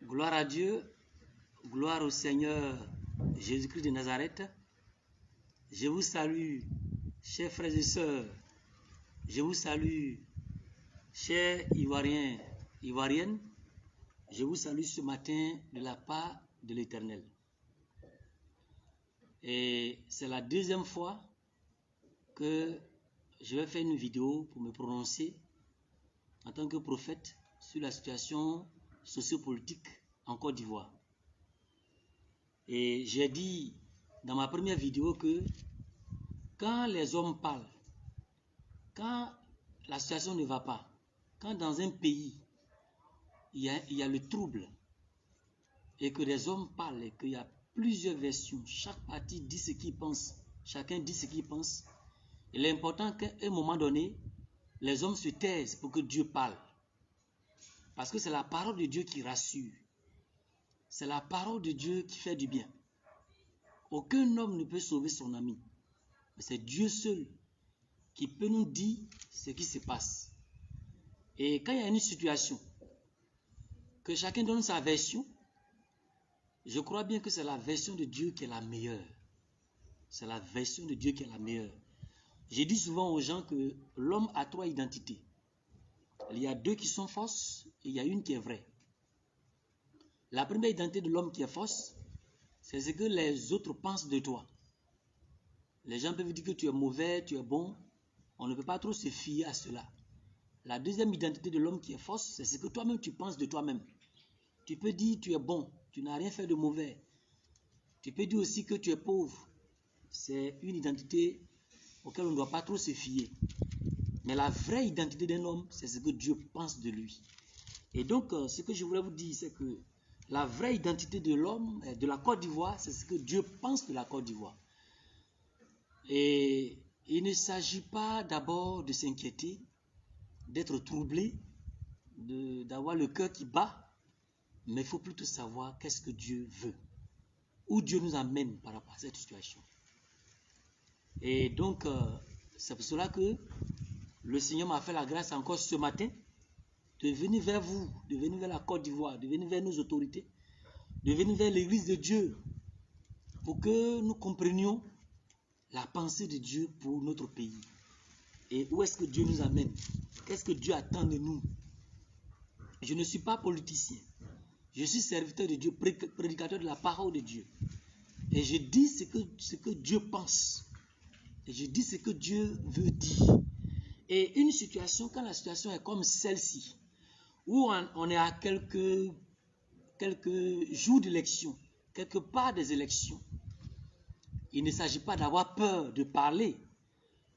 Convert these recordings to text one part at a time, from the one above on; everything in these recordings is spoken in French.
Gloire à Dieu, gloire au Seigneur Jésus-Christ de Nazareth. Je vous salue, chers frères et sœurs. Je vous salue, chers Ivoiriens, Ivoiriennes. Je vous salue ce matin de la part de l'Éternel. Et c'est la deuxième fois que je vais faire une vidéo pour me prononcer en tant que prophète sur la situation sociopolitique en Côte d'Ivoire. Et j'ai dit dans ma première vidéo que quand les hommes parlent, quand la situation ne va pas, quand dans un pays il y a le trouble et que les hommes parlent et qu'il y a plusieurs versions, chaque partie dit ce qu'il pense, chacun dit ce qu'il pense, il est important qu'à un moment donné, les hommes se taisent pour que Dieu parle. Parce que c'est la parole de Dieu qui rassure. C'est la parole de Dieu qui fait du bien. Aucun homme ne peut sauver son ami. Mais c'est Dieu seul qui peut nous dire ce qui se passe. Et quand il y a une situation, que chacun donne sa version, je crois bien que c'est la version de Dieu qui est la meilleure. C'est la version de Dieu qui est la meilleure. Je dis souvent aux gens que l'homme a trois identités. Il y a deux qui sont fausses et il y a une qui est vraie. La première identité de l'homme qui est fausse, c'est ce que les autres pensent de toi. Les gens peuvent dire que tu es mauvais, tu es bon. On ne peut pas trop se fier à cela. La deuxième identité de l'homme qui est fausse, c'est ce que toi-même tu penses de toi-même. Tu peux dire tu es bon, tu n'as rien fait de mauvais. Tu peux dire aussi que tu es pauvre. C'est une identité auquel on ne doit pas trop se fier. Mais la vraie identité d'un homme, c'est ce que Dieu pense de lui. Et donc, ce que je voulais vous dire, c'est que la vraie identité de l'homme, de la Côte d'Ivoire, c'est ce que Dieu pense de la Côte d'Ivoire. Et il ne s'agit pas d'abord de s'inquiéter, d'être troublé, d'avoir le cœur qui bat, mais il faut plutôt savoir qu'est-ce que Dieu veut, où Dieu nous amène par rapport à cette situation. Et donc, c'est pour cela que le Seigneur m'a fait la grâce encore ce matin de venir vers vous, de venir vers la Côte d'Ivoire, de venir vers nos autorités, de venir vers l'Église de Dieu, pour que nous comprenions la pensée de Dieu pour notre pays. Et où est-ce que Dieu nous amène? Qu'est-ce que Dieu attend de nous? Je ne suis pas politicien. Je suis serviteur de Dieu, prédicateur de la parole de Dieu. Et je dis ce que Dieu pense. Et je dis ce que Dieu veut dire. Et une situation, quand la situation est comme celle-ci, où on est à quelques jours d'élection, quelque part des élections, il ne s'agit pas d'avoir peur de parler,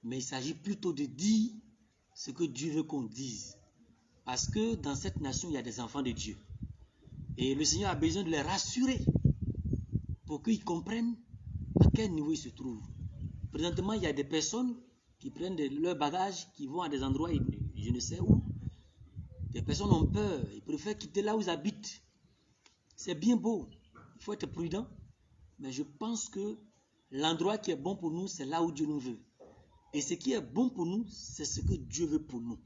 mais il s'agit plutôt de dire ce que Dieu veut qu'on dise. Parce que dans cette nation, il y a des enfants de Dieu. Et le Seigneur a besoin de les rassurer pour qu'ils comprennent à quel niveau ils se trouvent. Présentement, il y a des personnes qui prennent leurs bagages, qui vont à des endroits, je ne sais où. Des personnes ont peur, ils préfèrent quitter là où ils habitent. C'est bien beau, il faut être prudent, mais je pense que l'endroit qui est bon pour nous, c'est là où Dieu nous veut. Et ce qui est bon pour nous, c'est ce que Dieu veut pour nous.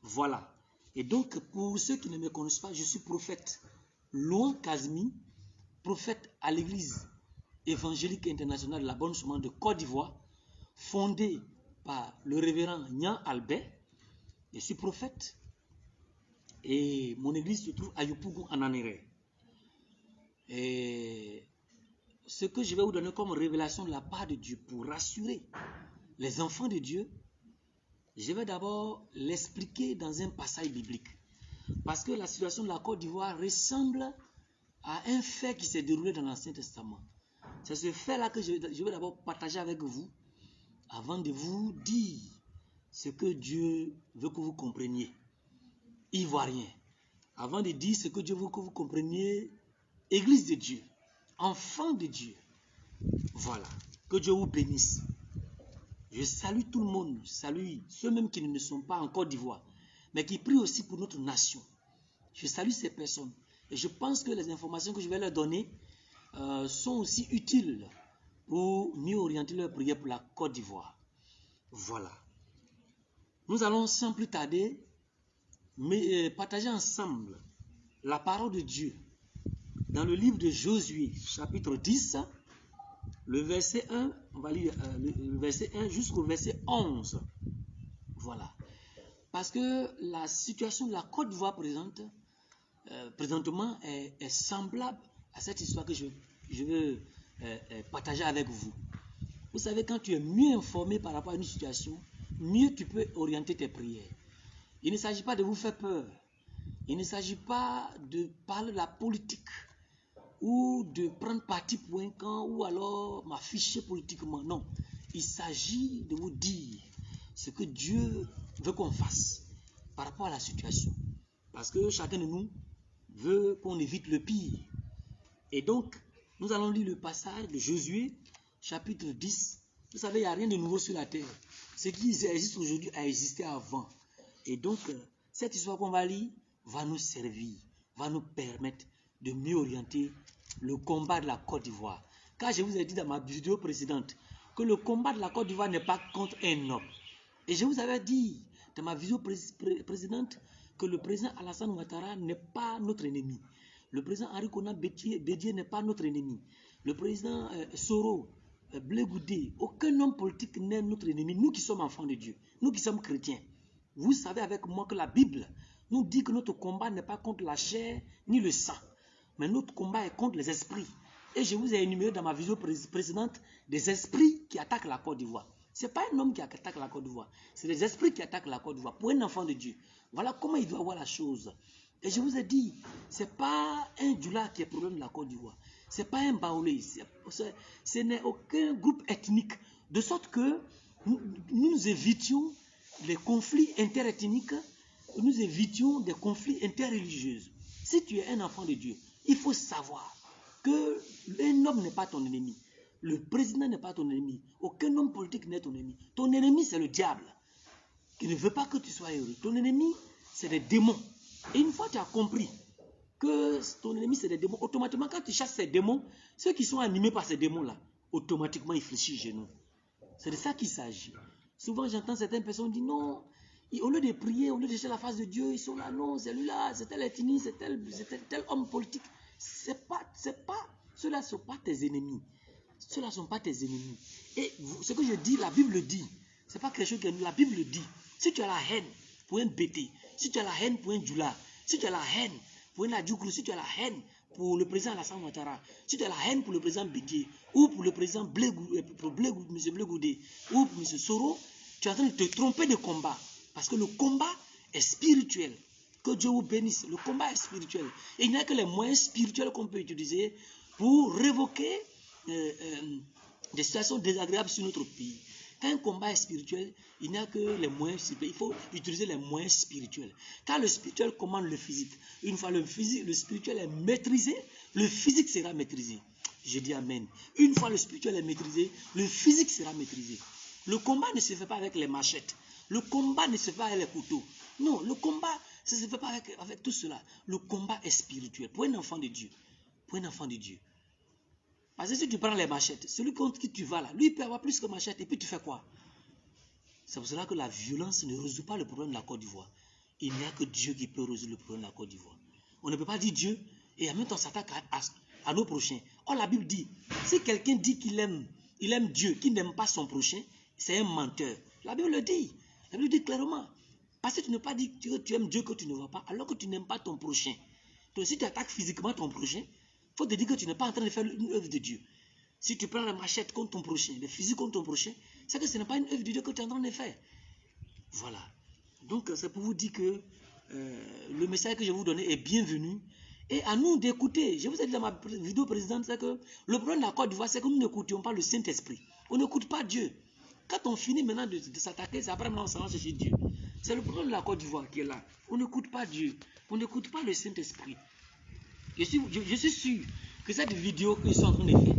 Voilà. Et donc, pour ceux qui ne me connaissent pas, je suis prophète Louan Kazmi, prophète à l'église évangélique internationale de la Bonne Semence de Côte d'Ivoire, fondée par le révérend Nyan Albert. Je suis prophète et mon église se trouve à Yopougon en Anéré. Et ce que je vais vous donner comme révélation de la part de Dieu pour rassurer les enfants de Dieu, je vais d'abord l'expliquer dans un passage biblique. Parce que la situation de la Côte d'Ivoire ressemble à un fait qui s'est déroulé dans l'Ancien Testament. C'est ce fait-là que je vais d'abord partager avec vous avant de vous dire ce que Dieu veut que vous compreniez. Ivoiriens. Avant de dire ce que Dieu veut que vous compreniez, Église de Dieu, enfants de Dieu. Voilà. Que Dieu vous bénisse. Je salue tout le monde, je salue ceux même qui ne sont pas en Côte d'Ivoire, mais qui prient aussi pour notre nation. Je salue ces personnes. Et je pense que les informations que je vais leur donner sont aussi utiles pour mieux orienter leur prière pour la Côte d'Ivoire. Voilà. Nous allons sans plus tarder partager ensemble la parole de Dieu dans le livre de Josué, chapitre 10, le verset 1, on va lire le verset 1 jusqu'au verset 11. Voilà. Parce que la situation de la Côte d'Ivoire présentement est semblable à cette histoire que je veux partager avec vous. Vous savez, quand tu es mieux informé par rapport à une situation, mieux tu peux orienter tes prières. Il ne s'agit pas de vous faire peur. Il ne s'agit pas de parler de la politique ou de prendre parti pour un camp ou alors m'afficher politiquement. Non. Il s'agit de vous dire ce que Dieu veut qu'on fasse par rapport à la situation. Parce que chacun de nous veut qu'on évite le pire. Et donc, nous allons lire le passage de Josué, chapitre 10. Vous savez, il n'y a rien de nouveau sur la terre. Ce qui existe aujourd'hui a existé avant. Et donc, cette histoire qu'on va lire va nous servir, va nous permettre de mieux orienter le combat de la Côte d'Ivoire. Car je vous ai dit dans ma vidéo précédente que le combat de la Côte d'Ivoire n'est pas contre un homme. Et je vous avais dit dans ma vidéo précédente que le président Alassane Ouattara n'est pas notre ennemi. Le président Henri Konan Bédié n'est pas notre ennemi. Le président Soro, Blé Goudé, aucun homme politique n'est notre ennemi. Nous qui sommes enfants de Dieu, nous qui sommes chrétiens. Vous savez avec moi que la Bible nous dit que notre combat n'est pas contre la chair ni le sang, mais notre combat est contre les esprits. Et je vous ai énuméré dans ma vidéo précédente des esprits qui attaquent la Côte d'Ivoire. Ce n'est pas un homme qui attaque la Côte d'Ivoire, c'est les esprits qui attaquent la Côte d'Ivoire. Pour un enfant de Dieu, voilà comment il doit voir la chose. Et je vous ai dit, ce n'est pas un Djoula qui est le problème de la Côte d'Ivoire. Ce n'est pas un Baoulé. Ce n'est aucun groupe ethnique. De sorte que nous évitions les conflits interethniques, nous évitions des conflits interreligieux. Si tu es un enfant de Dieu, il faut savoir qu'un homme n'est pas ton ennemi. Le président n'est pas ton ennemi. Aucun homme politique n'est ton ennemi. Ton ennemi, c'est le diable, qui ne veut pas que tu sois heureux. Ton ennemi, c'est des démons. Et une fois que tu as compris que ton ennemi, c'est des démons, automatiquement, quand tu chasses ces démons, ceux qui sont animés par ces démons-là, automatiquement, ils fléchissent chez nous. C'est de ça qu'il s'agit. Souvent, j'entends certaines personnes dire non, au lieu de prier, au lieu de chercher la face de Dieu, ils sont là, non, c'est lui-là, c'est tel ethnie, c'est tel homme politique. Ceux-là ne sont pas tes ennemis. Ceux-là ne sont pas tes ennemis. Et ce que je dis, la Bible dit, ce n'est pas quelque chose que la Bible dit. Si tu as la haine pour un Bété, si tu as la haine pour un Djoula, si tu as la haine pour un Adjoukrou, si tu as la haine pour le président Alassane Ouattara, si tu as la haine pour le président Bédié, ou pour le président M. Blé Goudé, ou pour M. Soro, tu es en train de te tromper de combat. Parce que le combat est spirituel. Que Dieu vous bénisse. Le combat est spirituel. Et il n'y a que les moyens spirituels qu'on peut utiliser pour révoquer des situations désagréables sur notre pays. Quand un combat est spirituel, il n'y a que les moyens spirituels. Il faut utiliser les moyens spirituels. Car le spirituel commande le physique. Une fois le spirituel est maîtrisé, le physique sera maîtrisé. Je dis amen. Une fois le spirituel est maîtrisé, le physique sera maîtrisé. Le combat ne se fait pas avec les machettes. Le combat ne se fait pas avec les couteaux. Non, le combat ne se fait pas avec tout cela. Le combat est spirituel. Pour un enfant de Dieu. Pour un enfant de Dieu. Parce que si tu prends les machettes, celui contre qui tu vas là, lui il peut avoir plus que machette. Et puis tu fais quoi? C'est pour cela que la violence ne résout pas le problème de la Côte d'Ivoire. Il n'y a que Dieu qui peut résoudre le problème de la Côte d'Ivoire. On ne peut pas dire Dieu et en même temps s'attaque à nos prochains. Or la Bible dit, si quelqu'un dit qu'il aime Dieu, qu'il n'aime pas son prochain, c'est un menteur. La Bible le dit. La Bible dit clairement. Parce que tu n'as pas dit que tu aimes Dieu que tu ne vois pas, alors que tu n'aimes pas ton prochain. Donc si tu attaques physiquement ton prochain, il faut te dire que tu n'es pas en train de faire une œuvre de Dieu. Si tu prends la machette contre ton prochain, le fusil contre ton prochain, c'est que ce n'est pas une œuvre de Dieu que tu es en train de faire. Voilà. Donc c'est pour vous dire que le message que je vous donnais est bienvenu. Et à nous d'écouter. Je vous ai dit dans ma vidéo précédente, c'est que le problème de la Côte d'Ivoire, c'est que nous n'écoutions pas le Saint-Esprit. On n'écoute pas Dieu. Quand on finit maintenant de s'attaquer, c'est après maintenant on s'en va chercher Dieu. C'est le problème de la Côte d'Ivoire qui est là. On n'écoute pas Dieu. On n'écoute pas le Saint-Esprit. Je suis sûr que cette vidéo qu'ils sont en train de faire,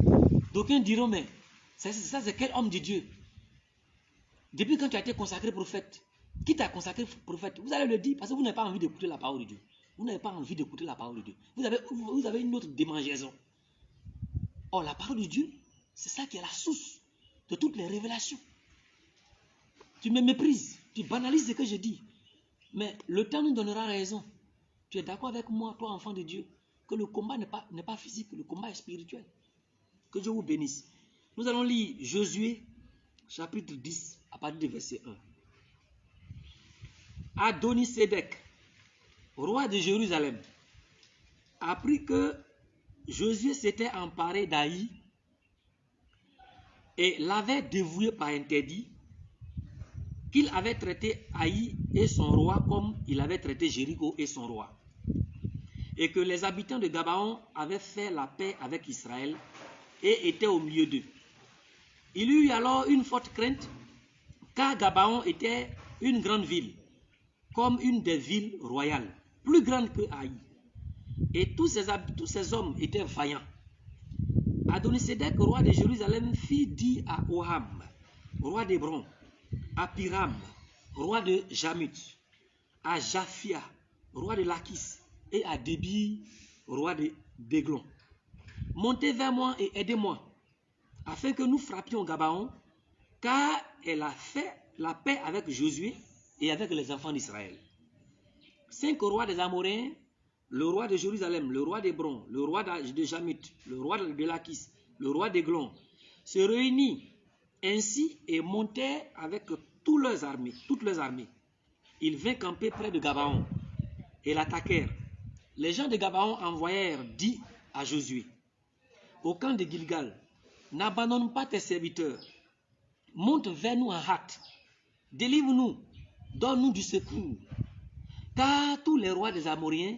d'aucuns diront, mais ça c'est quel homme de Dieu? Depuis quand tu as été consacré prophète, qui t'a consacré prophète? Vous allez le dire parce que vous n'avez pas envie d'écouter la parole de Dieu. Vous n'avez pas envie d'écouter la parole de Dieu. Vous avez une autre démangeaison. Or, la parole de Dieu, c'est ça qui est la source de toutes les révélations. Tu me méprises, tu banalises ce que je dis. Mais le temps nous donnera raison. Tu es d'accord avec moi, toi, enfant de Dieu, que le combat n'est pas physique, le combat est spirituel. Que Dieu vous bénisse. Nous allons lire Josué, chapitre 10, à partir du verset 1. Adoni-Sédek, roi de Jérusalem, apprit que Josué s'était emparé d'Aï et l'avait dévoué par interdit, qu'il avait traité Aï et son roi comme il avait traité Jéricho et son roi, et que les habitants de Gabaon avaient fait la paix avec Israël et étaient au milieu d'eux. Il y eut alors une forte crainte, car Gabaon était une grande ville, comme une des villes royales, plus grande que Aï. Et tous ces hommes étaient vaillants. Adoni-Sédek, roi de Jérusalem, fit dire à Oham, roi d'Hébron, à Piram, roi de Jamut, à Japhia, roi de Lachis, et à Débi, roi d'Églon: montez vers moi et aidez-moi, afin que nous frappions Gabaon, car elle a fait la paix avec Josué et avec les enfants d'Israël. 5 rois des Amoréens, le roi de Jérusalem, le roi d'Hébron, le roi de Jamut, le roi de Lachis, le roi d'Églon, se réunissent ainsi et montaient avec toutes leurs armées. Ils vinrent camper près de Gabaon et l'attaquèrent. Les gens de Gabaon envoyèrent dit à Josué: au camp de Gilgal, n'abandonne pas tes serviteurs, monte vers nous en hâte, délivre-nous, donne-nous du secours, car tous les rois des Amoréens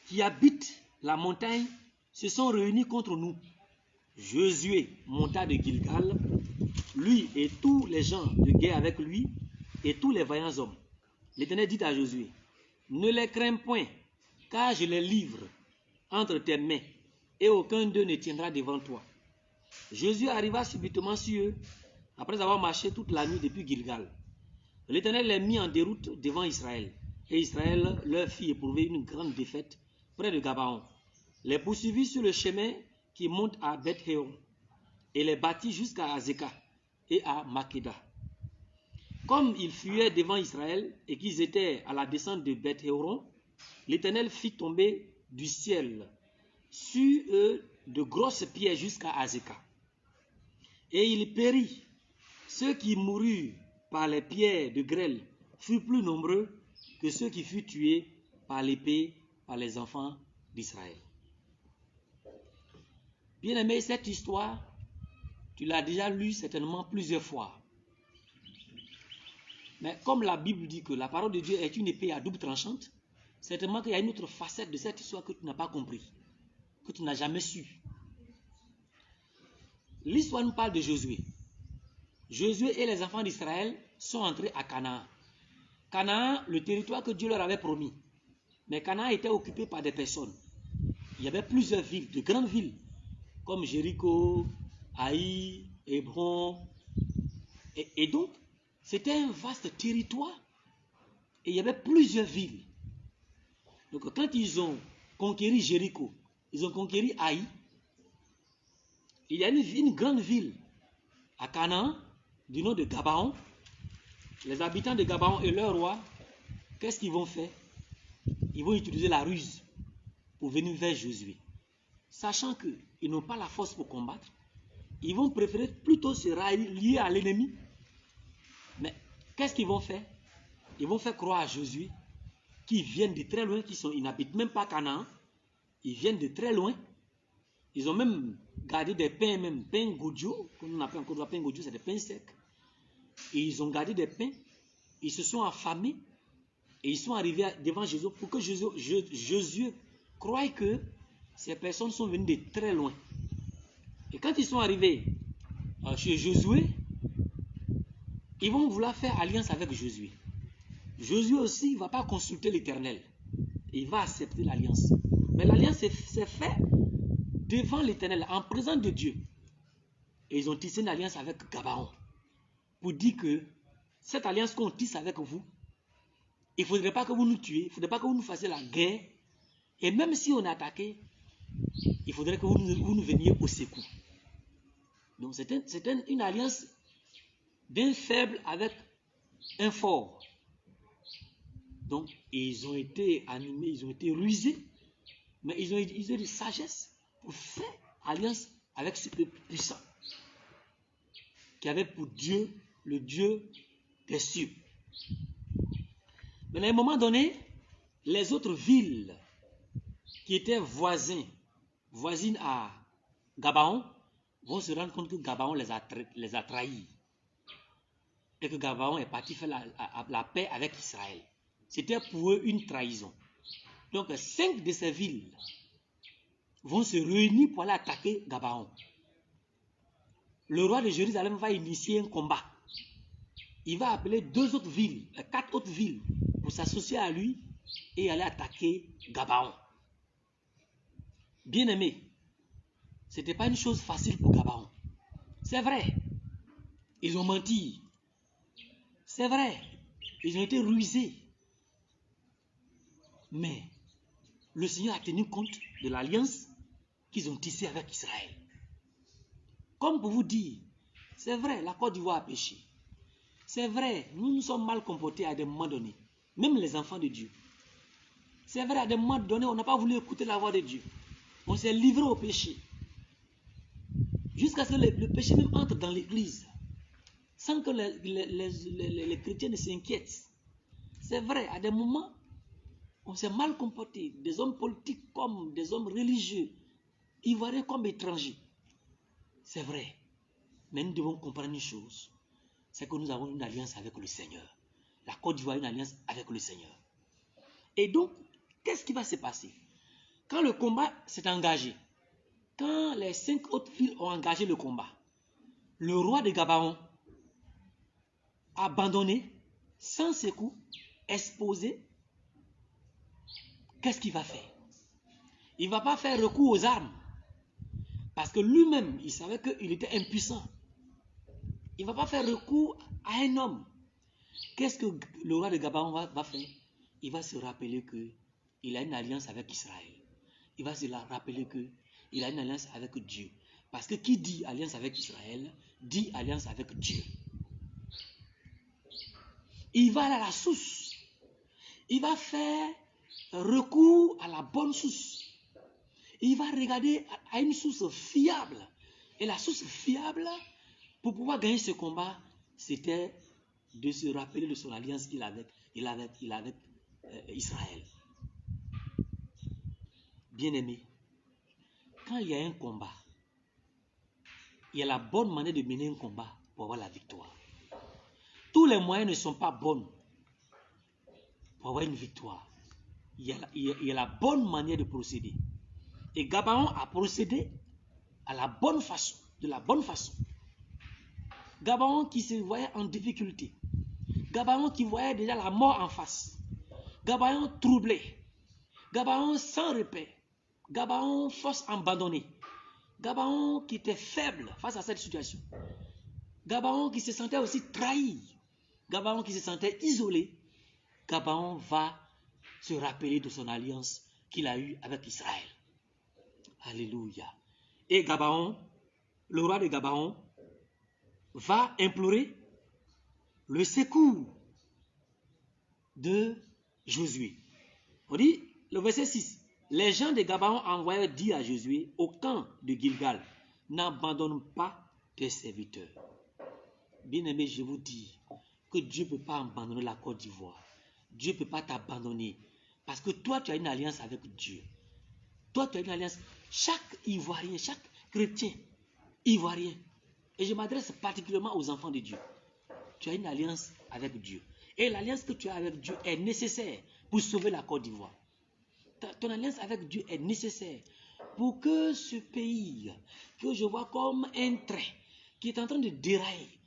qui habitent la montagne se sont réunis contre nous. Josué monta de Gilgal, lui et tous les gens de guerre avec lui, et tous les vaillants hommes. L'Éternel dit à Josué: ne les crains point, car je les livre entre tes mains, et aucun d'eux ne tiendra devant toi. Josué arriva subitement sur eux, après avoir marché toute la nuit depuis Gilgal. L'Éternel les mit en déroute devant Israël, et Israël leur fit éprouver une grande défaite près de Gabaon, les poursuivit sur le chemin qui monte à Beth-Héon, et les battit jusqu'à Azeka et à Makeda. Comme ils fuyaient devant Israël et qu'ils étaient à la descente de Beth-Héron, l'Éternel fit tomber du ciel sur eux de grosses pierres jusqu'à Azeka. Et il périt. Ceux qui moururent par les pierres de grêle furent plus nombreux que ceux qui furent tués par l'épée par les enfants d'Israël. Bien-aimé, cette histoire, tu l'as déjà lue certainement plusieurs fois. Mais comme la Bible dit que la parole de Dieu est une épée à double tranchante, certainement qu'il y a une autre facette de cette histoire que tu n'as pas compris, que tu n'as jamais su. L'histoire nous parle de Josué. Josué et les enfants d'Israël sont entrés à Canaan. Canaan, le territoire que Dieu leur avait promis. Mais Canaan était occupé par des personnes. Il y avait plusieurs villes, de grandes villes, comme Jéricho, Haï, Hébron. Et donc, c'était un vaste territoire. Et il y avait plusieurs villes. Donc, quand ils ont conquéri Jéricho, ils ont conquéri Haï, il y a une grande ville à Canaan, du nom de Gabaon. Les habitants de Gabaon et leur roi, qu'est-ce qu'ils vont faire? Ils vont utiliser la ruse pour venir vers Josué. Sachant qu'ils n'ont pas la force pour combattre, ils vont préférer plutôt se rallier à l'ennemi. Mais qu'est-ce qu'ils vont faire? Ils vont faire croire à Josué qu'ils viennent de très loin, ils n'habitent même pas Canaan, ils viennent de très loin. Ils ont même gardé des pains goudjo, comme on appelle encore des pains goudjo, c'est des pains secs. Et ils ont gardé des pains, ils se sont affamés, et ils sont arrivés devant Josué pour que Josué croie que ces personnes sont venues de très loin. Et quand ils sont arrivés chez Josué, ils vont vouloir faire alliance avec Josué. Josué aussi ne va pas consulter l'Éternel. Il va accepter l'alliance. Mais l'alliance s'est faite devant l'Éternel, en présence de Dieu. Et ils ont tissé une alliance avec Gabaon. Pour dire que cette alliance qu'on tisse avec vous, il ne faudrait pas que vous nous tuiez, il ne faudrait pas que vous nous fassiez la guerre. Et même si on est attaqué, il faudrait que vous nous veniez au secours. Donc c'était une alliance d'un faible avec un fort. Donc ils ont été animés, ils ont été rusés Mais ils ont eu de sagesse pour faire alliance avec ce peuple puissant qui avait pour Dieu le Dieu des cieux. Mais à un moment donné, les autres villes qui étaient voisines à Gabaon vont se rendre compte que Gabaon les a trahis. Et que Gabaon est parti faire la paix avec Israël. C'était pour eux une trahison. Donc 5 de ces villes vont se réunir pour aller attaquer Gabaon. Le roi de Jérusalem va initier un combat. Il va appeler 4 autres villes pour s'associer à lui et aller attaquer Gabaon. Bien aimé, ce n'était pas une chose facile pour Gabaon. C'est vrai, ils ont menti. C'est vrai, ils ont été rusés. Mais le Seigneur a tenu compte de l'alliance qu'ils ont tissée avec Israël. Comme pour vous dire, c'est vrai, la Côte d'Ivoire a péché. C'est vrai, nous nous sommes mal comportés à des moments donnés. Même les enfants de Dieu. C'est vrai, à des moments donnés, on n'a pas voulu écouter la voix de Dieu. On s'est livré au péché. Jusqu'à ce que le péché même entre dans l'église. Sans que les chrétiens ne s'inquiètent. C'est vrai, à des moments, on s'est mal comporté. Des hommes politiques comme des hommes religieux. Ivoiriens comme étrangers. C'est vrai. Mais nous devons comprendre une chose. C'est que nous avons une alliance avec le Seigneur. La Côte d'Ivoire a une alliance avec le Seigneur. Et donc, qu'est-ce qui va se passer? Quand le combat s'est engagé, quand les 5 autres villes ont engagé le combat, le roi de Gabaon a abandonné, sans secours, exposé. Qu'est-ce qu'il va faire? Il ne va pas faire recours aux armes. Parce que lui-même, il savait qu'il était impuissant. Il ne va pas faire recours à un homme. Qu'est-ce que le roi de Gabaon va faire? Il va se rappeler qu'il a une alliance avec Israël. Il va se rappeler qu'il a une alliance avec Dieu. Parce que qui dit alliance avec Israël, dit alliance avec Dieu. Il va aller à la source. Il va faire recours à la bonne source. Il va regarder à une source fiable. Et la source fiable, pour pouvoir gagner ce combat, c'était de se rappeler de son alliance qu'il avait avec Israël. Bien-aimé, quand il y a un combat, il y a la bonne manière de mener un combat pour avoir la victoire. Tous les moyens ne sont pas bons pour avoir une victoire. Il y a la bonne manière de procéder. Et Gabaon a procédé à la bonne façon, de la bonne façon. Gabaon qui se voyait en difficulté. Gabaon qui voyait déjà la mort en face. Gabaon troublé. Gabaon sans repère. Gabaon force abandonnée. Gabaon qui était faible face à cette situation. Gabaon qui se sentait aussi trahi. Gabaon qui se sentait isolé. Gabaon va se rappeler de son alliance qu'il a eue avec Israël. Alléluia. Et Gabaon, le roi de Gabaon, va implorer le secours de Josué. On dit, le verset 6, les gens de Gabaon envoyèrent dire à Josué au camp de Gilgal, n'abandonne pas tes serviteurs. Bien-aimé, je vous dis que Dieu ne peut pas abandonner la Côte d'Ivoire. Dieu ne peut pas t'abandonner. Parce que toi, tu as une alliance avec Dieu. Toi, tu as une alliance. Chaque Ivoirien, chaque chrétien ivoirien, et je m'adresse particulièrement aux enfants de Dieu, tu as une alliance avec Dieu. Et l'alliance que tu as avec Dieu est nécessaire pour sauver la Côte d'Ivoire. Ton alliance avec Dieu est nécessaire pour que ce pays, que je vois comme un train qui est en train de dérailler,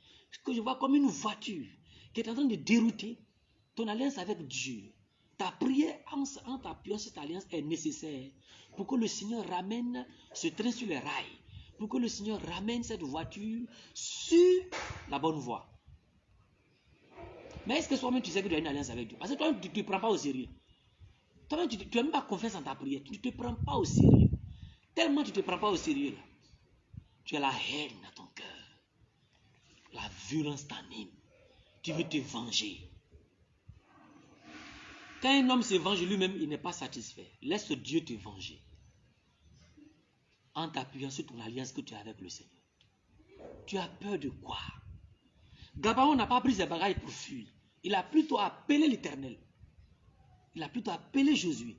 que je vois comme une voiture qui est en train de dérouter, ton alliance avec Dieu, ta prière en t'appuyant sur cette alliance est nécessaire pour que le Seigneur ramène ce train sur les rails, pour que le Seigneur ramène cette voiture sur la bonne voie. Mais est-ce que toi-même tu sais que tu as une alliance avec Dieu? Parce que toi tu ne te prends pas au sérieux. Toi-même tu n'as même pas confiance en ta prière. Tu ne te prends pas au sérieux. Tellement tu ne te prends pas au sérieux là. Tu as la haine dans ton cœur. La violence t'anime. Tu veux te venger. Quand un homme se venge lui-même, il n'est pas satisfait. Laisse Dieu te venger. En t'appuyant sur ton alliance que tu as avec le Seigneur. Tu as peur de quoi? Gabaon n'a pas pris ses bagages pour fuir. Il a plutôt appelé l'Éternel. Il a plutôt appelé Josué.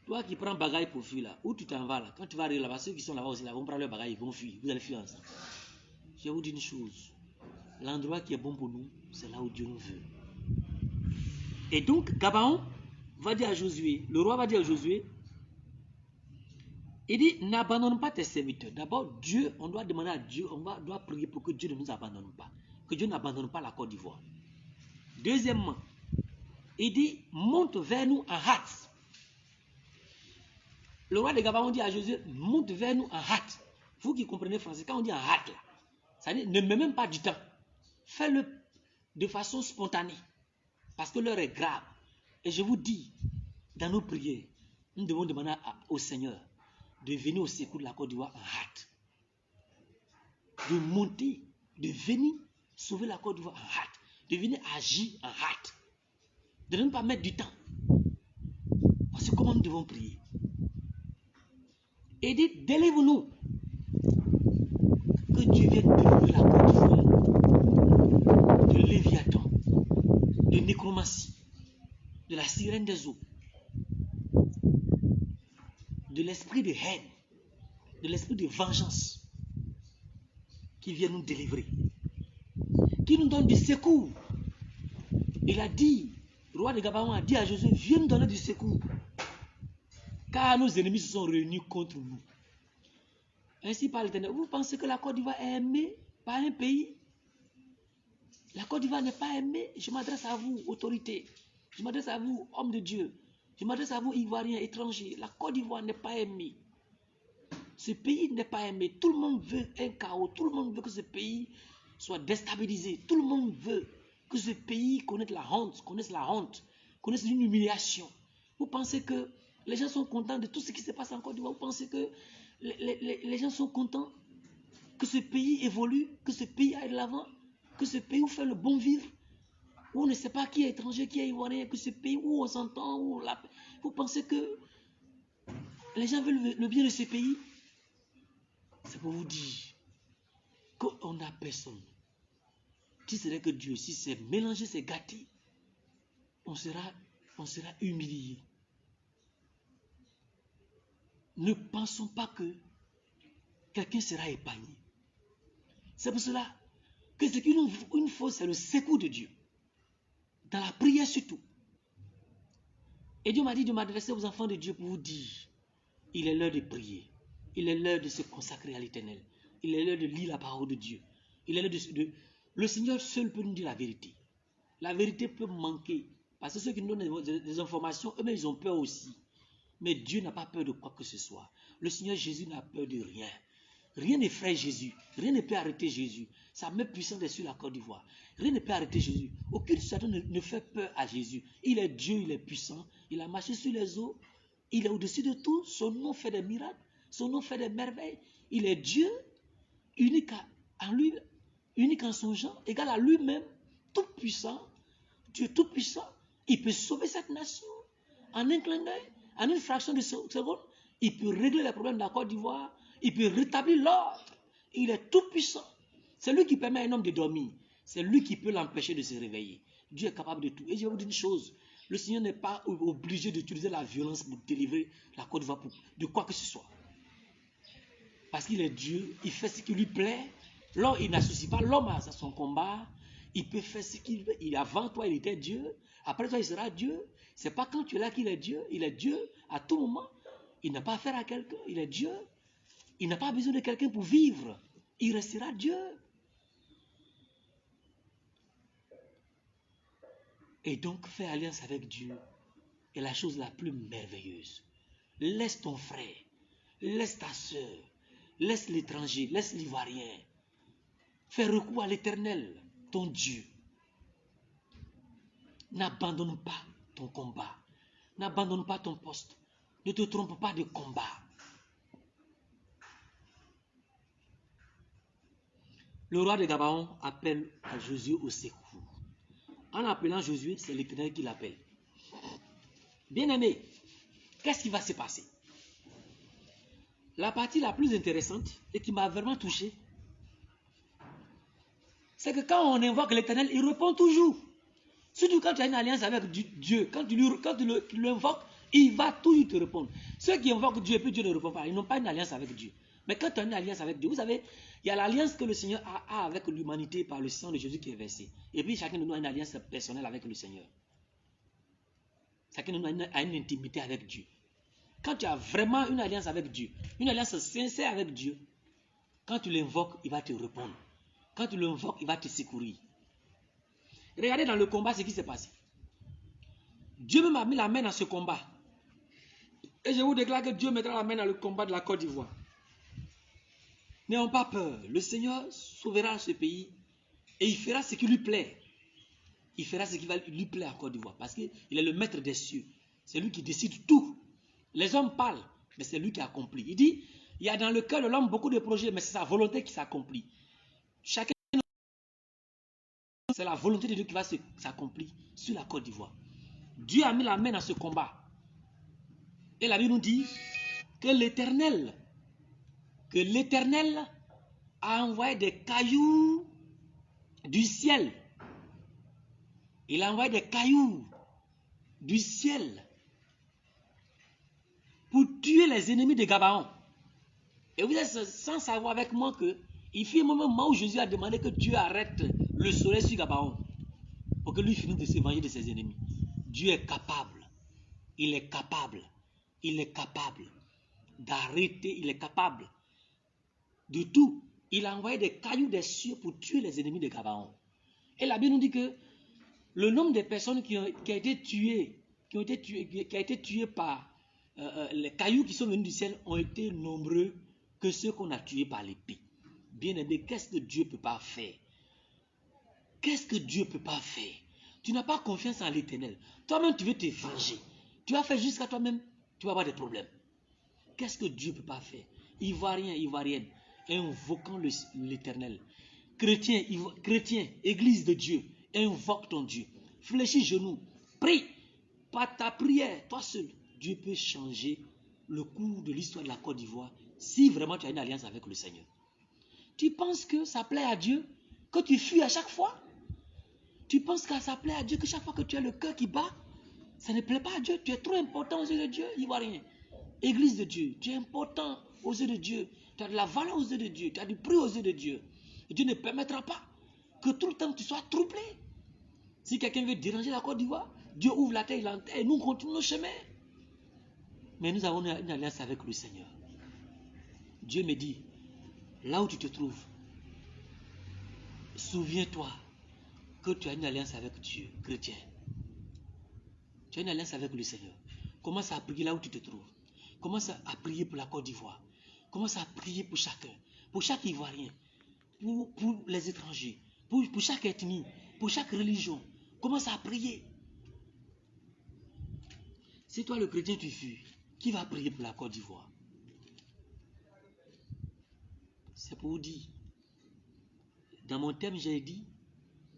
Toi qui prends bagages pour fuir là, où tu t'en vas là? Quand tu vas arriver là-bas, ceux qui sont là-bas aussi, là, vont prendre leurs bagages, ils vont fuir. Vous allez fuir ensemble. Je vais vous dire une chose. L'endroit qui est bon pour nous, c'est là où Dieu nous veut. Et donc, Gabaon va dire à Josué, le roi va dire à Josué, il dit, n'abandonne pas tes serviteurs. D'abord, Dieu, on doit demander à Dieu, doit prier pour que Dieu ne nous abandonne pas. Que Dieu n'abandonne pas la Côte d'Ivoire. Deuxièmement, il dit, monte vers nous en hâte. Le roi de Gabaon dit à Josué, monte vers nous en hâte. Vous qui comprenez français, quand on dit en hâte, là, ça dit, ne mets même pas du temps. Fais-le de façon spontanée. Parce que l'heure est grave. Et je vous dis, dans nos prières, nous devons demander au Seigneur de venir au secours de la Côte d'Ivoire en hâte. De monter, de venir sauver la Côte d'Ivoire en hâte. De venir agir en hâte. De ne pas mettre du temps. Parce que comment nous devons prier? Et dit, délivre-nous. Que Dieu vienne délivrer la Côte d'Ivoire de Léviathan, de nécromancie, de la sirène des eaux, de l'esprit de haine, de l'esprit de vengeance, qui vient nous délivrer, qui nous donne du secours. Il a dit, le roi de Gabaon a dit à Josué, viens nous donner du secours, car nos ennemis se sont réunis contre nous. Ainsi parle l'Éternel. Vous pensez que la Côte d'Ivoire est aimée par un pays? La Côte d'Ivoire n'est pas aimée. Je m'adresse à vous, autorités. Je m'adresse à vous, hommes de Dieu. Je m'adresse à vous, Ivoiriens, étrangers. La Côte d'Ivoire n'est pas aimée. Ce pays n'est pas aimé. Tout le monde veut un chaos. Tout le monde veut que ce pays soit déstabilisé. Tout le monde veut que ce pays connaisse la honte, connaisse une humiliation. Vous pensez que les gens sont contents de tout ce qui se passe en Côte d'Ivoire? Vous pensez que les gens sont contents que ce pays évolue, que ce pays aille de l'avant, que ce pays où fait le bon vivre, où on ne sait pas qui est étranger, qui est ivoirien, que ce pays où on s'entend, vous pensez que les gens veulent le bien de ce pays? C'est pour vous dire qu'on n'a personne. Si c'est que Dieu, si c'est mélangé, c'est gâté, on sera humilié. Ne pensons pas que quelqu'un sera épargné. C'est pour cela que ce qu'il nous faut, c'est le secours de Dieu. Dans la prière surtout. Et Dieu m'a dit de m'adresser aux enfants de Dieu pour vous dire, il est l'heure de prier. Il est l'heure de se consacrer à l'Éternel. Il est l'heure de lire la parole de Dieu. Il est l'heure Le Seigneur seul peut nous dire la vérité. La vérité peut manquer. Parce que ceux qui nous donnent des informations, eux-mêmes, ils ont peur aussi. Mais Dieu n'a pas peur de quoi que ce soit. Le Seigneur Jésus n'a peur de rien. Rien n'effraie Jésus. Rien ne peut arrêter Jésus. Sa main puissante est sur la Côte d'Ivoire. Rien ne peut arrêter Jésus. Aucune situation ne fait peur à Jésus. Il est Dieu, il est puissant. Il a marché sur les eaux. Il est au-dessus de tout. Son nom fait des miracles. Son nom fait des merveilles. Il est Dieu, unique en lui, unique en son genre, égal à lui-même, tout puissant. Dieu tout puissant. Il peut sauver cette nation en un clin d'œil, en une fraction de seconde. Il peut régler les problèmes de la Côte d'Ivoire. Il peut rétablir l'ordre. Il est tout puissant. C'est lui qui permet à un homme de dormir. C'est lui qui peut l'empêcher de se réveiller. Dieu est capable de tout. Et je vais vous dire une chose. Le Seigneur n'est pas obligé d'utiliser la violence pour délivrer la Côte d'Ivoire de quoi que ce soit. Parce qu'il est Dieu. Il fait ce qui lui plaît. L'homme, il n'associe pas l'homme à son combat. Il peut faire ce qu'il veut. Avant toi, il était Dieu. Après toi, il sera Dieu. C'est pas quand tu es là qu'il est Dieu. Il est Dieu à tout moment. Il n'a pas affaire à quelqu'un. Il est Dieu. Il n'a pas besoin de quelqu'un pour vivre. Il restera Dieu. Et donc, fais alliance avec Dieu est la chose la plus merveilleuse. Laisse ton frère, laisse ta soeur, laisse l'étranger, laisse l'ivoirien. Fais recours à l'Éternel, ton Dieu. N'abandonne pas ton combat. N'abandonne pas ton poste. Ne te trompe pas de combat. Le roi de Gabaon appelle à Josué au secours. En appelant Josué, c'est l'Éternel qui l'appelle. Bien-aimé, qu'est-ce qui va se passer? La partie la plus intéressante et qui m'a vraiment touché, c'est que quand on invoque l'Éternel, il répond toujours. Surtout quand tu as une alliance avec Dieu, quand tu l'invoques, il va toujours te répondre. Ceux qui invoquent Dieu et puis Dieu ne répond pas, ils n'ont pas une alliance avec Dieu. Mais quand tu as une alliance avec Dieu, vous savez, il y a l'alliance que le Seigneur a avec l'humanité par le sang de Jésus qui est versé. Et puis chacun de nous a une alliance personnelle avec le Seigneur. Chacun de nous a une intimité avec Dieu. Quand tu as vraiment une alliance avec Dieu, une alliance sincère avec Dieu, quand tu l'invoques, il va te répondre. Quand tu l'invoques, il va te secourir. Regardez dans le combat ce qui s'est passé. Dieu m'a mis la main dans ce combat. Et je vous déclare que Dieu mettra la main dans le combat de la Côte d'Ivoire. N'ayons pas peur. Le Seigneur sauvera ce pays et il fera ce qui lui plaît. Il fera ce qui va lui plaire en Côte d'Ivoire parce qu'il est le maître des cieux. C'est lui qui décide tout. Les hommes parlent, mais c'est lui qui accomplit. Il dit, il y a dans le cœur de l'homme beaucoup de projets, mais c'est sa volonté qui s'accomplit. Chacun, c'est la volonté de Dieu qui va s'accomplir sur la Côte d'Ivoire. Dieu a mis la main dans ce combat. Et la Bible nous dit que l'Éternel a envoyé des cailloux du ciel. Il a envoyé des cailloux du ciel pour tuer les ennemis de Gabaon. Et vous êtes sans savoir avec moi que il fut un moment où Jésus a demandé que Dieu arrête le soleil sur Gabaon pour que lui finisse de se venger de ses ennemis. Dieu est capable. Il est capable. Il est capable d'arrêter. Il est capable de tout. Il a envoyé des cailloux des cieux pour tuer les ennemis de Gabaon. Et la Bible nous dit que le nombre de personnes qui a été tuées par les cailloux qui sont venus du ciel ont été nombreux que ceux qu'on a tués par l'épée. Bien-aimé, qu'est-ce que Dieu ne peut pas faire? Qu'est-ce que Dieu ne peut pas faire? Tu n'as pas confiance en l'Éternel. Toi-même, tu veux te venger. Tu vas faire jusqu'à toi-même, tu vas avoir des problèmes. Qu'est-ce que Dieu ne peut pas faire? Ivoirien, Ivoirienne, invoquant l'Éternel. Chrétien, Église de Dieu, invoque ton Dieu. Fléchis genoux, prie. Par ta prière, toi seul, Dieu peut changer le cours de l'histoire de la Côte d'Ivoire si vraiment tu as une alliance avec le Seigneur. Tu penses que ça plaît à Dieu que tu fuis à chaque fois? Tu penses que ça plaît à Dieu que chaque fois que tu as le cœur qui bat, ça ne plaît pas à Dieu? Tu es trop important aux yeux de Dieu, Ivoirien. Église de Dieu, tu es important aux yeux de Dieu. Tu as de la valeur aux yeux de Dieu. Tu as du prix aux yeux de Dieu. Et Dieu ne permettra pas que tout le temps tu sois troublé. Si quelqu'un veut déranger la Côte d'Ivoire, Dieu ouvre la terre, il enterre, et nous continuons nos chemins. Mais nous avons une alliance avec le Seigneur. Dieu me dit, là où tu te trouves, souviens-toi que tu as une alliance avec Dieu, chrétien. Tu as une alliance avec le Seigneur. Commence à prier là où tu te trouves. Commence à prier pour la Côte d'Ivoire. Commence à prier pour chacun, pour chaque Ivoirien, pour les étrangers, pour chaque ethnie, pour chaque religion. Commence à prier. Si toi le chrétien tu fuis, qui va prier pour la Côte d'Ivoire? C'est pour vous dire, dans mon thème j'ai dit,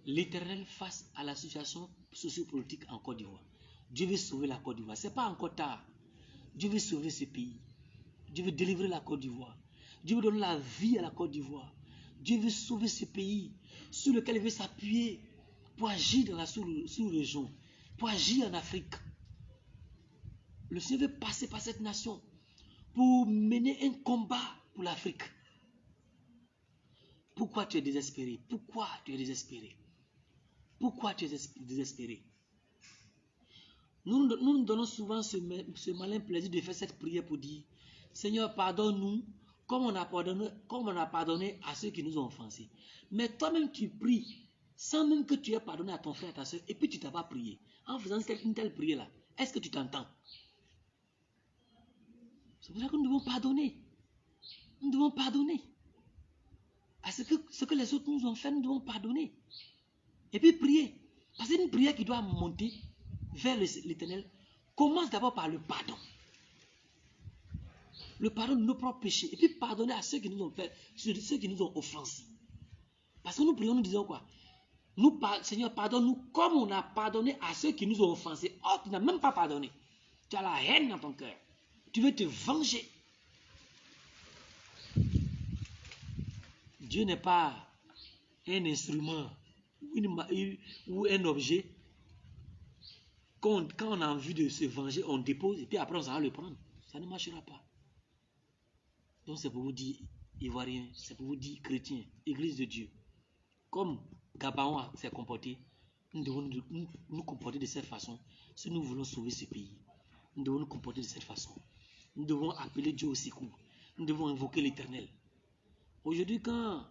l'Éternel face à la situation sociopolitique en Côte d'Ivoire. Dieu veut sauver la Côte d'Ivoire. Ce n'est pas encore tard. Dieu veut sauver ce pays. Dieu veut délivrer la Côte d'Ivoire. Dieu veut donner la vie à la Côte d'Ivoire. Dieu veut sauver ce pays sur lequel il veut s'appuyer pour agir dans la sous-région, pour agir en Afrique. Le Seigneur veut passer par cette nation pour mener un combat pour l'Afrique. Pourquoi tu es désespéré? Pourquoi tu es désespéré? Pourquoi tu es désespéré? Nous nous donnons souvent ce malin plaisir de faire cette prière pour dire, Seigneur, pardonne-nous comme on a pardonné à ceux qui nous ont offensés. Mais toi-même, tu pries sans même que tu aies pardonné à ton frère, à ta soeur, et puis tu ne t'as pas prié. En faisant une telle prière-là, est-ce que tu t'entends? C'est pour ça que nous devons pardonner. Nous devons pardonner. À ce que les autres nous ont fait, nous devons pardonner. Et puis prier. Parce que c'est une prière qui doit monter vers l'Éternel. Commence d'abord par le pardon. Le pardon de nos propres péchés. Et puis pardonner à ceux qui nous ont fait, ceux qui nous ont offensés. Parce que nous prions, nous disons quoi? Seigneur, pardonne-nous comme on a pardonné à ceux qui nous ont offensés. Oh, tu n'as même pas pardonné. Tu as la haine dans ton cœur. Tu veux te venger. Dieu n'est pas un instrument ou un objet. Quand on a envie de se venger, on dépose et puis après on s'en va le prendre. Ça ne marchera pas. Donc c'est pour vous dire, Ivoiriens, c'est pour vous dire, chrétiens, Église de Dieu. Comme Gabaon s'est comporté, nous devons nous comporter de cette façon si nous voulons sauver ce pays. Nous devons nous comporter de cette façon. Nous devons appeler Dieu au secours. Nous devons invoquer l'Éternel. Aujourd'hui, quand,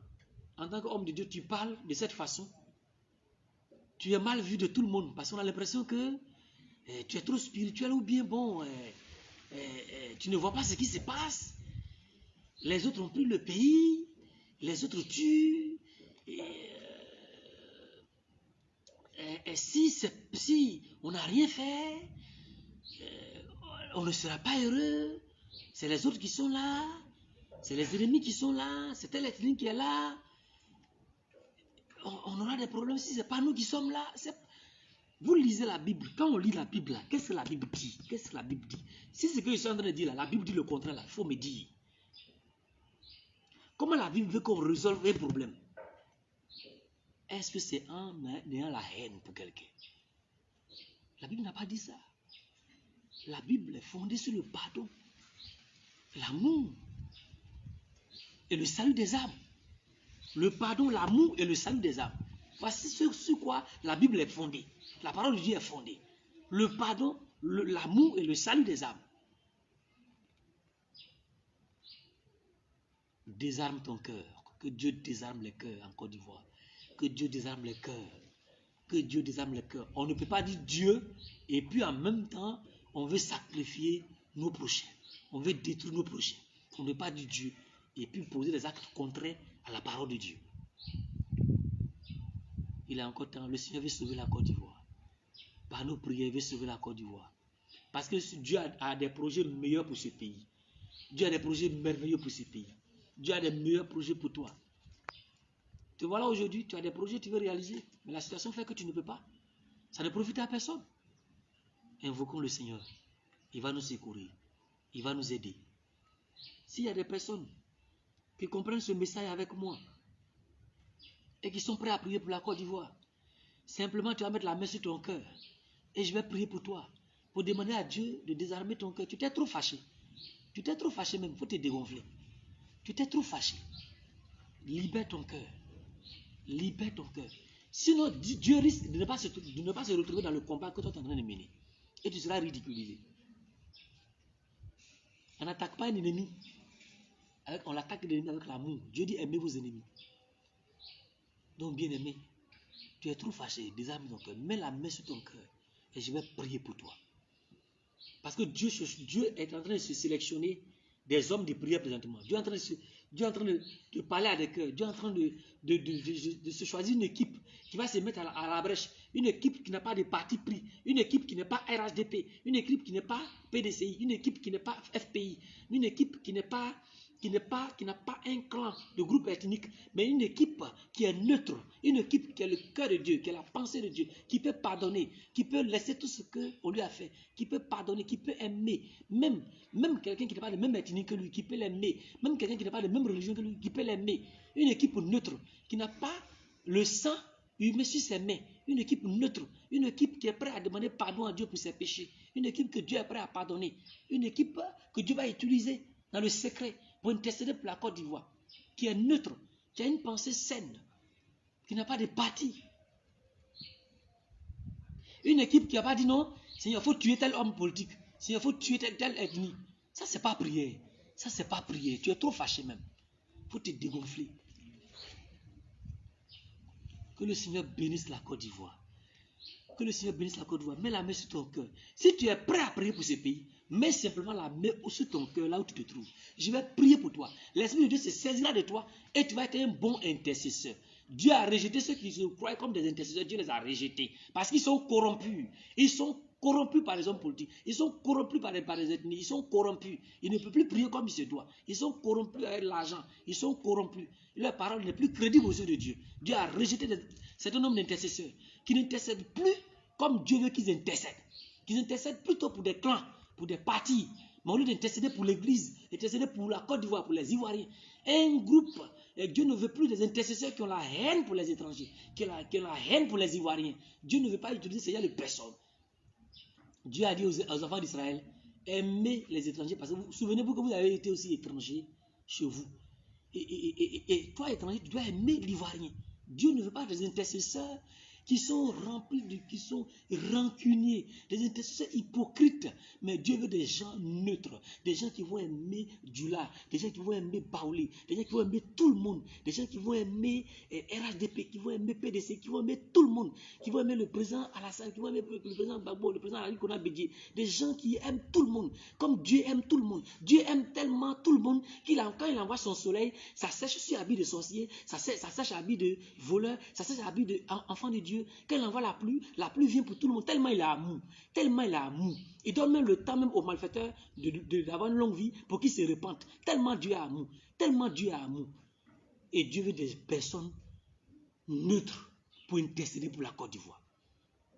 en tant qu'homme de Dieu, tu parles de cette façon, tu es mal vu de tout le monde parce qu'on a l'impression que tu es trop spirituel ou bien bon, tu ne vois pas ce qui se passe. Les autres ont pris le pays, les autres tuent. Si on n'a rien fait, on ne sera pas heureux. C'est les autres qui sont là, c'est les ennemis qui sont là, c'est tel ethnie qui est là. On aura des problèmes si ce n'est pas nous qui sommes là. Vous lisez la Bible. Quand on lit la Bible, qu'est-ce que la Bible dit? Qu'est-ce que la Bible dit? Si ce que je suis en train de dire là, la Bible dit le contraire, là, il faut me dire. Comment la Bible veut qu'on résolve un problème? Est-ce que c'est en ayant la haine pour quelqu'un? La Bible n'a pas dit ça. La Bible est fondée sur le pardon, l'amour et le salut des âmes. Le pardon, l'amour et le salut des âmes. Voici sur quoi la Bible est fondée. La parole de Dieu est fondée. Le pardon, l'amour et le salut des âmes. Désarme ton cœur. Que Dieu désarme les cœurs en Côte d'Ivoire. Que Dieu désarme les cœurs. Que Dieu désarme les cœurs. On ne peut pas dire Dieu et puis en même temps, on veut sacrifier nos prochains. On veut détruire nos prochains. On ne peut pas dire Dieu et puis poser des actes contraires à la parole de Dieu. Il est encore temps. Le Seigneur veut sauver la Côte d'Ivoire. Par nos prières, il veut sauver la Côte d'Ivoire. Parce que Dieu a des projets meilleurs pour ce pays. Dieu a des projets merveilleux pour ce pays. Dieu a des meilleurs projets pour toi. Te voilà aujourd'hui, tu as des projets que tu veux réaliser, mais la situation fait que tu ne peux pas. Ça ne profite à personne. Invoquons le Seigneur. Il va nous secourir. Il va nous aider. S'il y a des personnes qui comprennent ce message avec moi et qui sont prêts à prier pour la Côte d'Ivoire, simplement tu vas mettre la main sur ton cœur et je vais prier pour toi, pour demander à Dieu de désarmer ton cœur. Tu t'es trop fâché. Tu t'es trop fâché même, il faut te dégonfler. Tu t'es trop fâché. Libère ton cœur. Libère ton cœur. Sinon, Dieu risque de ne pas se retrouver dans le combat que toi tu es en train de mener. Et tu seras ridiculisé. On n'attaque pas un ennemi. On l'attaque l'ennemi avec l'amour. Dieu dit aimez vos ennemis. Donc, bien aimé, tu es trop fâché. Désarme ton cœur. Mets la main sur ton cœur. Et je vais prier pour toi. Parce que Dieu est en train de se sélectionner des hommes de prière présentement. Dieu est en train de parler à des cœurs. Dieu est en train de se choisir une équipe qui va se mettre à la brèche. Une équipe qui n'a pas de parti pris. Une équipe qui n'est pas RHDP. Une équipe qui n'est pas PDCI. Une équipe qui n'est pas FPI. Une équipe qui n'a pas un clan de groupe ethnique, mais une équipe qui est neutre, une équipe qui a le cœur de Dieu, qui a la pensée de Dieu, qui peut pardonner, qui peut laisser tout ce qu'on lui a fait, qui peut pardonner, qui peut aimer, même quelqu'un qui n'est pas de même ethnie que lui, qui peut l'aimer, même quelqu'un qui n'est pas de même religion que lui, qui peut l'aimer. Une équipe neutre, qui n'a pas le sang humain sur ses mains, une équipe neutre, une équipe qui est prête à demander pardon à Dieu pour ses péchés, une équipe que Dieu est prêt à pardonner, une équipe que Dieu va utiliser dans le secret pour intercéder pour la Côte d'Ivoire, qui est neutre, qui a une pensée saine, qui n'a pas de parti. Une équipe qui n'a pas dit non, Seigneur, il faut tuer tel homme politique, Seigneur, il faut tuer telle ethnie. Ça, c'est pas prière. Ça, c'est pas prière. Tu es trop fâché même. Il faut te dégonfler. Que le Seigneur bénisse la Côte d'Ivoire. Que le Seigneur bénisse la Côte d'Ivoire. Mets la main sur ton cœur. Si tu es prêt à prier pour ce pays, mets simplement la main sur ton cœur, là où tu te trouves. Je vais prier pour toi. L'Esprit de Dieu se saisira de toi et tu vas être un bon intercesseur. Dieu a rejeté ceux qui se croient comme des intercesseurs. Dieu les a rejetés parce qu'ils sont corrompus. Ils sont corrompus par les hommes politiques. Ils sont corrompus par les ethnies. Ils sont corrompus. Ils ne peuvent plus prier comme il se doit. Ils sont corrompus avec l'argent. Ils sont corrompus. Leur parole n'est plus crédible aux yeux de Dieu. Dieu a rejeté C'est un homme d'intercesseur qui n'intercède plus comme Dieu veut qu'ils intercèdent. Qu'ils intercèdent plutôt pour des clans, pour des partis. Mais au lieu d'intercéder pour l'Église, intercéder pour la Côte d'Ivoire, pour les Ivoiriens. Un groupe, et Dieu ne veut plus des intercesseurs qui ont la haine pour les étrangers, qui ont la haine pour les Ivoiriens. Dieu ne veut pas utiliser ce genre de personnes. Dieu a dit aux enfants d'Israël, aimez les étrangers, parce que souvenez-vous que vous avez été aussi étranger chez vous. Et toi, étranger, tu dois aimer l'Ivoirien. Dieu ne veut pas des intercesseurs qui sont remplis, qui sont rancuniers, des intercesseurs hypocrites. Mais Dieu veut des gens neutres, des gens qui vont aimer Dula, des gens qui vont aimer Baouli, des gens qui vont aimer tout le monde, des gens qui vont aimer RHDP, qui vont aimer PDC, qui vont aimer tout le monde, qui vont aimer le président Alassane, qui vont aimer le président Gbagbo, le président Ali Kona Bédié, des gens qui aiment tout le monde, comme Dieu aime tout le monde. Dieu aime tellement tout le monde quand il envoie son soleil, ça sèche sur habit de sorcier, ça sèche habit de voleur, ça sèche habit d'enfant de Dieu. Quand il envoie la pluie vient pour tout le monde, tellement il a amour, tellement il a amour. Il donne même le temps même aux malfaiteurs d'avoir une longue vie pour qu'ils se repentent. Tellement Dieu a amour, tellement Dieu a amour. Et Dieu veut des personnes neutres pour intercéder pour la Côte d'Ivoire.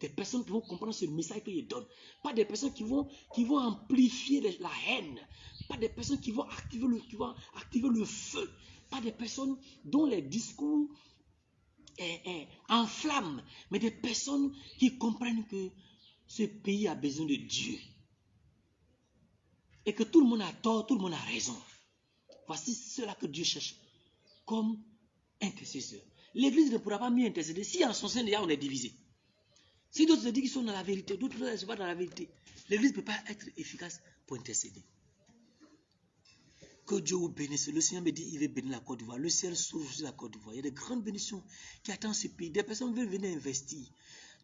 Des personnes qui vont comprendre ce message qu'il donne. Pas des personnes qui vont amplifier la haine. Pas des personnes qui vont activer le feu. Pas des personnes dont les discours enflamment. Mais des personnes qui comprennent que ce pays a besoin de Dieu. Et que tout le monde a tort, tout le monde a raison. Voici cela que Dieu cherche comme intercesseur. L'Église ne pourra pas mieux intercéder si en son sein déjà on est divisé. Si d'autres se disent qu'ils sont dans la vérité, d'autres ne sont pas dans la vérité, l'Église ne peut pas être efficace pour intercéder. Que Dieu vous bénisse. Le Seigneur me dit qu'il veut bénir la Côte d'Ivoire. Le ciel s'ouvre sur la Côte d'Ivoire. Il y a de grandes bénédictions qui attendent ce pays. Des personnes veulent venir investir.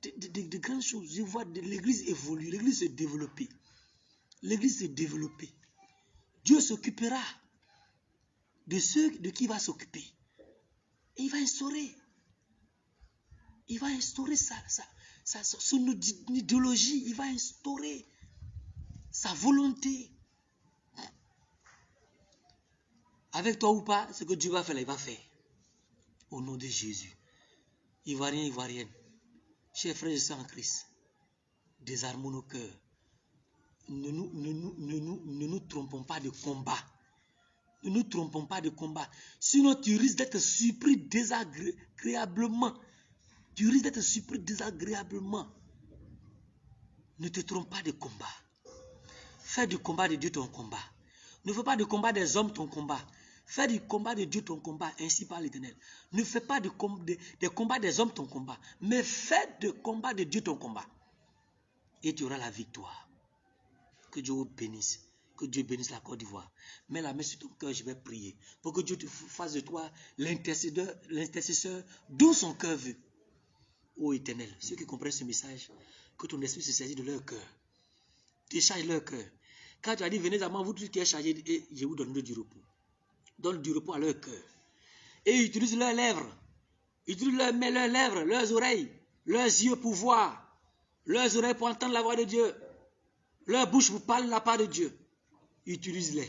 De grandes choses. Je vois l'Église évoluer, l'Église se développer. L'Église se développer. Dieu s'occupera de ceux de qui il va s'occuper. Et il va instaurer. Il va instaurer son idéologie. Il va instaurer sa volonté. Avec toi ou pas, ce que Dieu va faire, il va faire. Au nom de Jésus. Ivoiriens, Ivoiriennes, chers frères et sœurs en Christ, désarmons nos cœurs. Ne nous trompons pas de combat. Ne nous trompons pas de combat. Sinon, tu risques d'être surpris désagréablement. Tu risques d'être surpris désagréablement. Ne te trompe pas de combat. Fais du combat de Dieu ton combat. Ne fais pas du combat des hommes ton combat. Fais du combat de Dieu ton combat, ainsi par l'Éternel. Ne fais pas des combats des hommes ton combat, mais fais du combat de Dieu ton combat. Et tu auras la victoire. Que Dieu vous bénisse. Que Dieu bénisse la Côte d'Ivoire. Mets la main sur ton cœur, je vais prier. Pour que Dieu te fasse de toi l'intercesseur dont son cœur veut. Ô Éternel, ceux qui comprennent ce message, que ton esprit se saisit de leur cœur. Décharge leur cœur. Quand tu as dit, venez à moi, vous tous qui êtes chargés, et je vous donne du repos. Donne du repos à leur cœur. Et utilise leurs lèvres. Utilise leurs lèvres, leurs oreilles, leurs yeux pour voir. Leurs oreilles pour entendre la voix de Dieu. Leur bouche pour parler la part de Dieu. Utilise-les.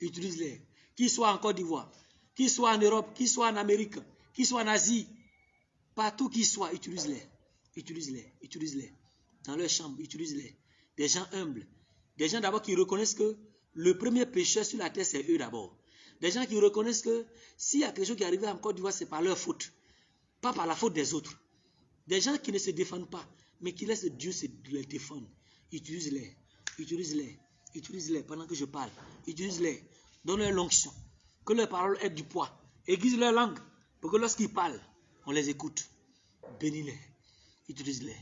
Utilise-les. Qu'ils soient en Côte d'Ivoire, qu'ils soient en Europe, qu'ils soient en Amérique, qu'ils soient en Asie. Partout qu'ils soient, utilise-les. Utilise-les. Utilise-les. Dans leur chambre, utilise-les. Des gens humbles. Des gens d'abord qui reconnaissent que le premier pécheur sur la terre, c'est eux d'abord. Des gens qui reconnaissent que s'il y a quelque chose qui est arrivé en Côte d'Ivoire, c'est par leur faute. Pas par la faute des autres. Des gens qui ne se défendent pas, mais qui laissent Dieu les défendre. Utilise-les. Utilise-les. Utilise-les pendant que je parle. Utilise-les. Donne-leur l'onction. Que leurs paroles aient du poids. Aiguise leur langue. Pour que lorsqu'ils parlent, on les écoute. Bénis-les. Utilise-les.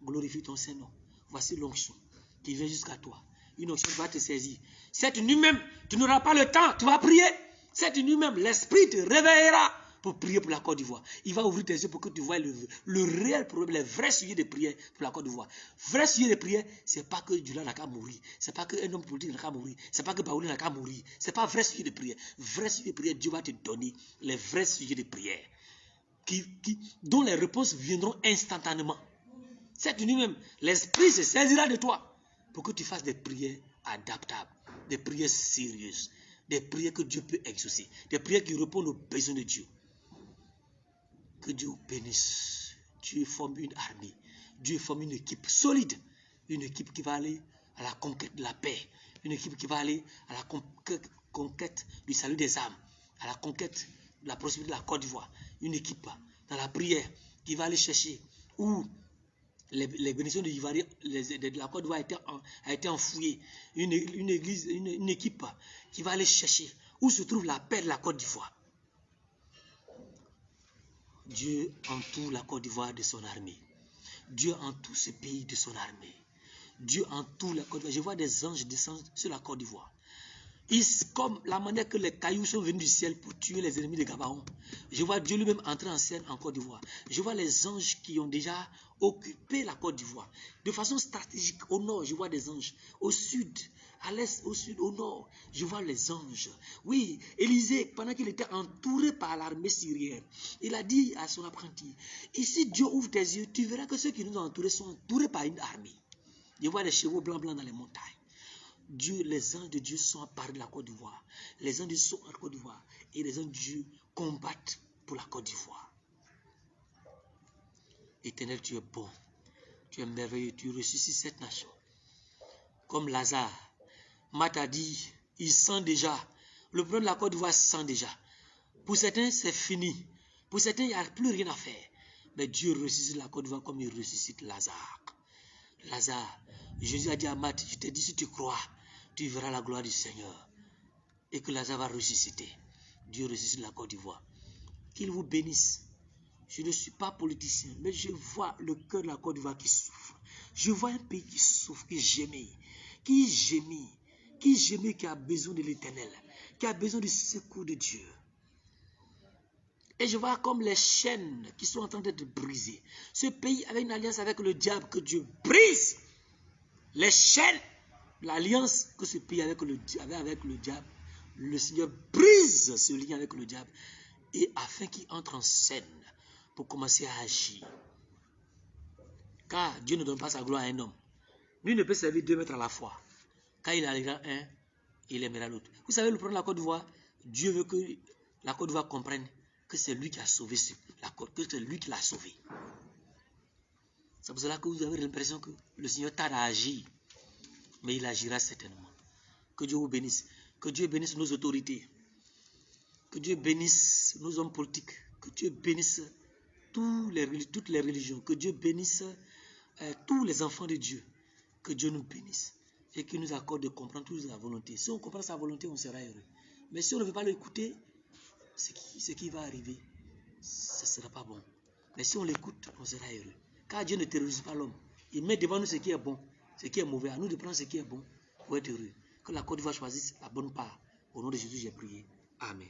Glorifie ton Saint-Nom. Voici l'onction qui vient jusqu'à toi. Une onction qui va te saisir. Cette nuit même, tu n'auras pas le temps. Tu vas prier. Cette nuit même, l'Esprit te réveillera pour prier pour la Côte d'Ivoire. Il va ouvrir tes yeux pour que tu vois le réel problème, les vrais sujets de prière pour la Côte d'Ivoire. Vrai sujet de prière, c'est pas que Dula n'a qu'à mourir. C'est pas qu'un homme politique n'a qu'à mourir. C'est pas que Baouli n'a qu'à mourir. C'est pas vrai sujet de prière. Vrai sujet de prière, Dieu va te donner les vrais sujets de prière dont les réponses viendront instantanément. Cette nuit même, l'Esprit se saisira de toi pour que tu fasses des prières adaptables, des prières sérieuses, des prières que Dieu peut exaucer, des prières qui répondent aux besoins de Dieu. Que Dieu vous bénisse. Dieu forme une armée. Dieu forme une équipe solide. Une équipe qui va aller à la conquête de la paix. Une équipe qui va aller à la conquête du salut des âmes. À la conquête de la prospérité de la Côte d'Ivoire. Une équipe dans la prière qui va aller chercher où les bénédictions de la Côte d'Ivoire a été enfouies. Une équipe qui va aller chercher où se trouve la paix de la Côte d'Ivoire. Dieu entoure la Côte d'Ivoire de son armée. Dieu entoure ce pays de son armée. Dieu entoure la Côte d'Ivoire. Je vois des anges descendre sur la Côte d'Ivoire. Comme la manière que les cailloux sont venus du ciel pour tuer les ennemis de Gabaon. Je vois Dieu lui-même entrer en scène en Côte d'Ivoire. Je vois les anges qui ont déjà occupé la Côte d'Ivoire. De façon stratégique, au nord, je vois des anges. Au sud, à l'est, au sud, au nord, je vois les anges. Oui, Élisée, pendant qu'il était entouré par l'armée syrienne, il a dit à son apprenti, ici Dieu ouvre tes yeux, tu verras que ceux qui nous ont entourés sont entourés par une armée. Je vois les chevaux blancs dans les montagnes. Les anges de Dieu sont apparus de la Côte d'Ivoire. Les anges de Dieu sont en Côte d'Ivoire. Et les anges de Dieu combattent pour la Côte d'Ivoire. Éternel, tu es bon. Tu es merveilleux. Tu ressuscites cette nation. Comme Lazare. Matt a dit, il sent déjà. Le problème de la Côte d'Ivoire sent déjà. Pour certains, c'est fini. Pour certains, il n'y a plus rien à faire. Mais Dieu ressuscite la Côte d'Ivoire comme il ressuscite Lazare. Lazare, Jésus a dit à Matt, je te dis, si tu crois, tu verras la gloire du Seigneur. Et que Lazare va ressusciter. Dieu ressuscite la Côte d'Ivoire. Qu'il vous bénisse. Je ne suis pas politicien, mais je vois le cœur de la Côte d'Ivoire qui souffre. Je vois un pays qui souffre, qui gémit, qui a besoin de l'Éternel, qui a besoin du secours de Dieu. Et je vois comme les chaînes qui sont en train d'être brisées. Ce pays avait une alliance avec le diable, que Dieu brise. Les chaînes, l'alliance que ce pays avait avec le diable, le Seigneur brise ce lien avec le diable, et afin qu'il entre en scène pour commencer à agir. Car Dieu ne donne pas sa gloire à un homme. Lui ne peut servir 2 maîtres à la fois. Quand il arrivera un, il aimera l'autre. Vous savez, le problème de la Côte d'Ivoire, Dieu veut que la Côte d'Ivoire comprenne que c'est lui qui a sauvé la Côte, que c'est lui qui l'a sauvé. C'est pour cela que vous avez l'impression que le Seigneur tarde à agir. Mais il agira certainement. Que Dieu vous bénisse. Que Dieu bénisse nos autorités. Que Dieu bénisse nos hommes politiques. Que Dieu bénisse toutes les religions. Que Dieu bénisse tous les enfants de Dieu. Que Dieu nous bénisse. Et qu'il nous accorde de comprendre toute sa volonté. Si on comprend sa volonté, on sera heureux. Mais si on ne veut pas l'écouter, ce qui va arriver, ce ne sera pas bon. Mais si on l'écoute, on sera heureux. Car Dieu ne terrorise pas l'homme. Il met devant nous ce qui est bon, ce qui est mauvais. À nous de prendre ce qui est bon pour être heureux. Que la Côte d'Ivoire choisisse la bonne part. Au nom de Jésus, j'ai prié. Amen.